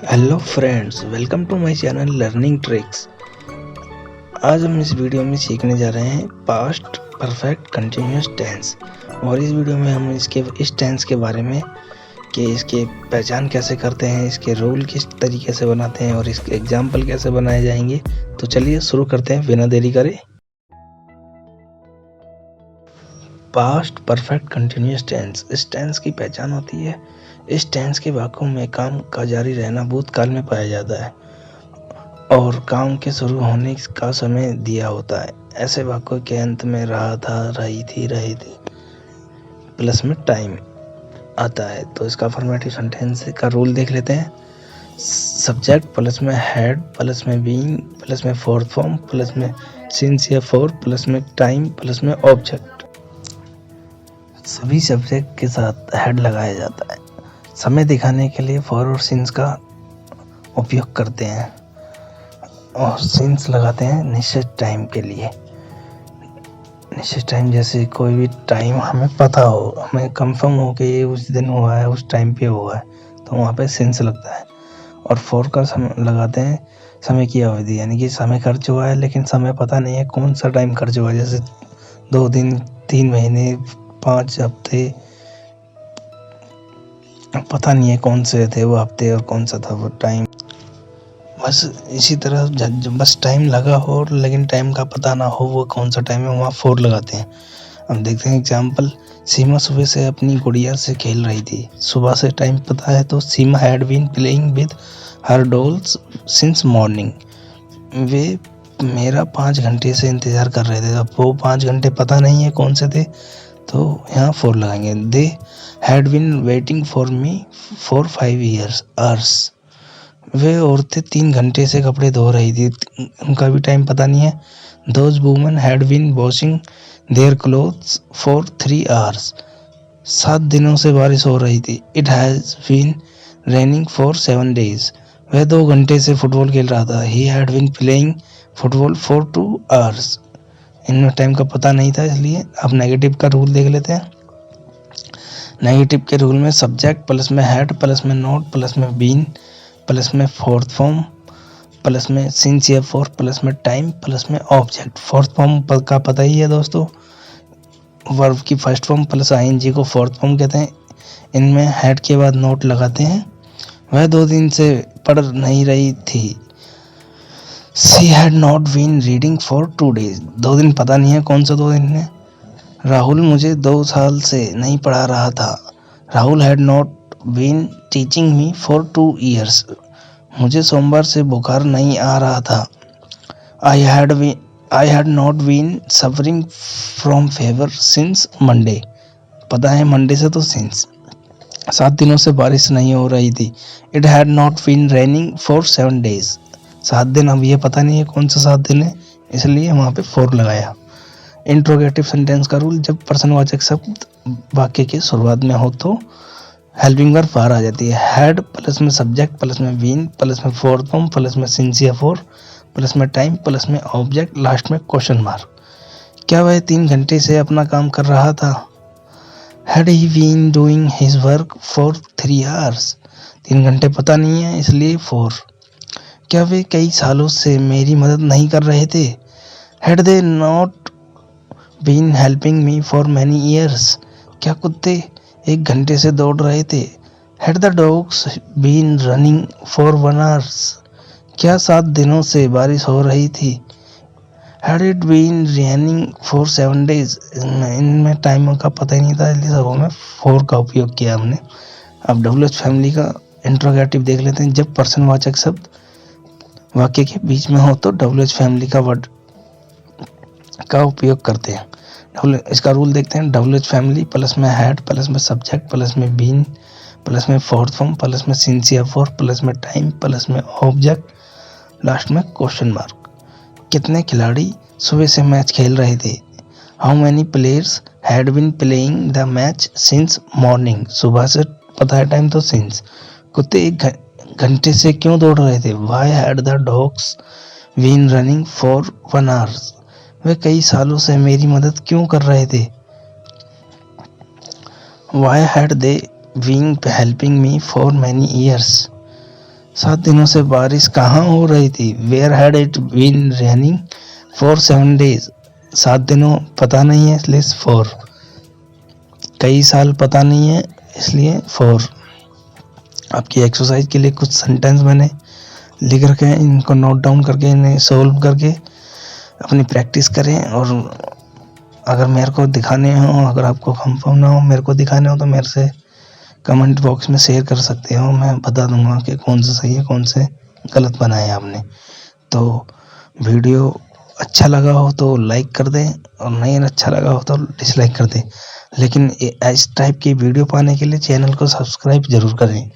Hello friends, welcome to my channel learning tricks. आज हम इस वीडियो में सीखने जा रहे हैं पास्ट परफेक्ट कंटिन्यूअस टेंस। और इस वीडियो में हम इस टेंस के बारे में कि इसके पहचान कैसे करते हैं, इसके रूल किस तरीके से बनाते हैं और इसके एग्जाम्पल कैसे बनाए जाएंगे। तो चलिए शुरू करते हैं बिना देरी करे। पास्ट परफेक्ट कंटिन्यूअस टेंस, इस टेंस की पहचान होती है। इस टेंस के वाक्यों में काम का जारी रहना भूतकाल में पाया जाता है और काम के शुरू होने का समय दिया होता है। ऐसे वाक्यों के अंत में रहा था, रही थी, रहे थे प्लस में टाइम आता है। तो इसका फॉर्मेटिव सेंटेंस का रूल देख लेते हैं। सब्जेक्ट प्लस में हैड प्लस में बीइंग प्लस में फोर्थ फॉर्म प्लस में सिंस या फॉर प्लस में टाइम प्लस में ऑब्जेक्ट। सभी सब्जेक्ट के साथ हैड लगाया जाता है। समय दिखाने के लिए फॉर और सिंस का उपयोग करते हैं और सिंस लगाते हैं निश्चित टाइम के लिए। निश्चित टाइम जैसे कोई भी टाइम हमें पता हो, हमें कंफर्म हो कि ये उस दिन हुआ है, उस टाइम पे हुआ है, तो वहाँ पे सिंस लगता है। और फॉर का समय लगाते हैं समय की अवधि, यानी कि समय खर्च हुआ है लेकिन समय पता नहीं है कौन सा टाइम खर्च हुआ है, जैसे 2 दिन, 3 महीने, 5 हफ्ते, पता नहीं है कौन से थे वो हफ्ते और कौन सा था वो टाइम। बस इसी तरह बस टाइम लगा हो लेकिन टाइम का पता ना हो वो कौन सा टाइम है, वहाँ फोर लगाते हैं। अब देखते हैं एग्जाम्पल। सीमा सुबह से अपनी गुड़िया से खेल रही थी। सुबह से टाइम पता है तो Seema had been playing with her dolls since morning. वे मेरा 5 घंटे से इंतज़ार कर रहे थे। अब वो 5 घंटे पता नहीं है कौन से थे, तो यहाँ फोर लगाएंगे। They had been waiting for me for 5 hours. वे औरतें 3 घंटे से कपड़े धो रही थी, उनका भी टाइम पता नहीं है। Those women had been washing their clothes for 3 hours. 7 दिनों से बारिश हो रही थी। It has been raining for 7 days। वह 2 घंटे से फुटबॉल खेल रहा था। He had been playing football for 2 hours। इनमें टाइम का पता नहीं था, इसलिए अब नेगेटिव का रूल देख लेते हैं। नेगेटिव के रूल में सब्जेक्ट प्लस में हैड प्लस में नॉट प्लस में बीन प्लस में फोर्थ फॉर्म प्लस में सिंस या फॉर प्लस में टाइम प्लस में ऑब्जेक्ट। फोर्थ फॉर्म का पता ही है दोस्तों, वर्ब की फर्स्ट फॉर्म प्लस आईएनजी को फोर्थ फॉर्म कहते हैं। इनमें हैड के बाद नोट लगाते हैं। वह 2 दिन से पढ़ नहीं रही थी। She had not been reading for 2 days। 2 दिन पता नहीं है कौन सा 2 दिन है। राहुल मुझे 2 साल से नहीं पढ़ा रहा था। Rahul had not been teaching me for 2 years। मुझे सोमवार से बुखार नहीं आ रहा था। I had not been suffering from fever since Monday. पता है मंडे से तो सिंस। 7 दिनों से बारिश नहीं हो रही थी। It had not been raining for 7 days। 7 दिन, अब ये पता नहीं है कौन सा 7 दिन है, इसलिए वहाँ पे फोर लगाया। इंट्रोगेटिव सेंटेंस का रूल, जब प्रश्नवाचक शब्द वाक्य की शुरुआत में हो तो हेल्पिंग वर्ब बाहर आ जाती है। हैड प्लस में सब्जेक्ट प्लस में बीन प्लस में फोर्थ फॉर्म प्लस में सिंस या फॉर प्लस में टाइम प्लस में ऑब्जेक्ट, लास्ट में क्वेश्चन मार्क। क्या वह 3 घंटे से अपना काम कर रहा था? Had he been doing his work for 3 hours। 3 घंटे पता नहीं है, इसलिए 4। क्या वे कई सालों से मेरी मदद नहीं कर रहे थे? Had they not been helping me for many years. क्या कुत्ते 1 घंटे से दौड़ रहे थे? Had the dogs been running for 1 hour। क्या 7 दिनों से बारिश हो रही थी? Had it been raining for 7 days। इनमें टाइम का पता ही नहीं था, इसलिए सबों में फोर का उपयोग किया हमने। अब डब्ल्यूएच फैमिली का इंट्रोगेटिव देख लेते हैं। जब प्रश्नवाचक शब्द वाक्य के बीच में हो तो डब्ल्यूएच फैमिली का वर्ड का उपयोग करते हैं। इसका रूल देखते हैं। डब्ल्यूएच फैमिली प्लस में हैड प्लस में सब्जेक्ट प्लस में बीन प्लस में फोर्थ फॉर्म प्लस में सिंस या फॉर प्लस में टाइम प्लस में ऑब्जेक्ट, लास्ट में क्वेश्चन मार्क। कितने खिलाड़ी सुबह से मैच खेल रहे थे? How many players had been playing the match since morning. सुबह से पता है टाइम तो सिंस। कुत्ते 1 घंटे से क्यों दौड़ रहे थे? Why had the dogs been running for 1 hour। वे कई सालों से मेरी मदद क्यों कर रहे थे? Why had they been helping me for many years? 7 दिनों से बारिश कहाँ हो रही थी? Where had it been raining for 7 days? 7 दिनों पता नहीं है इसलिए 4, कई साल पता नहीं है इसलिए 4। आपकी एक्सरसाइज के लिए कुछ सेंटेंस मैंने लिख रखे हैं, इनको नोट डाउन करके इन्हें सोल्व करके अपनी प्रैक्टिस करें। और अगर मेरे को दिखाने हो, अगर आपको कंफर्म ना हो मेरे को दिखाने हो, तो मेरे से कमेंट बॉक्स में शेयर कर सकते हो, मैं बता दूंगा कि कौन सा सही है कौन से गलत बनाया आपने। तो वीडियो अच्छा लगा हो तो लाइक कर दें, और नहीं अच्छा लगा हो तो डिसलाइक कर दें, लेकिन इस टाइप की वीडियो पाने के लिए चैनल को सब्सक्राइब जरूर करें।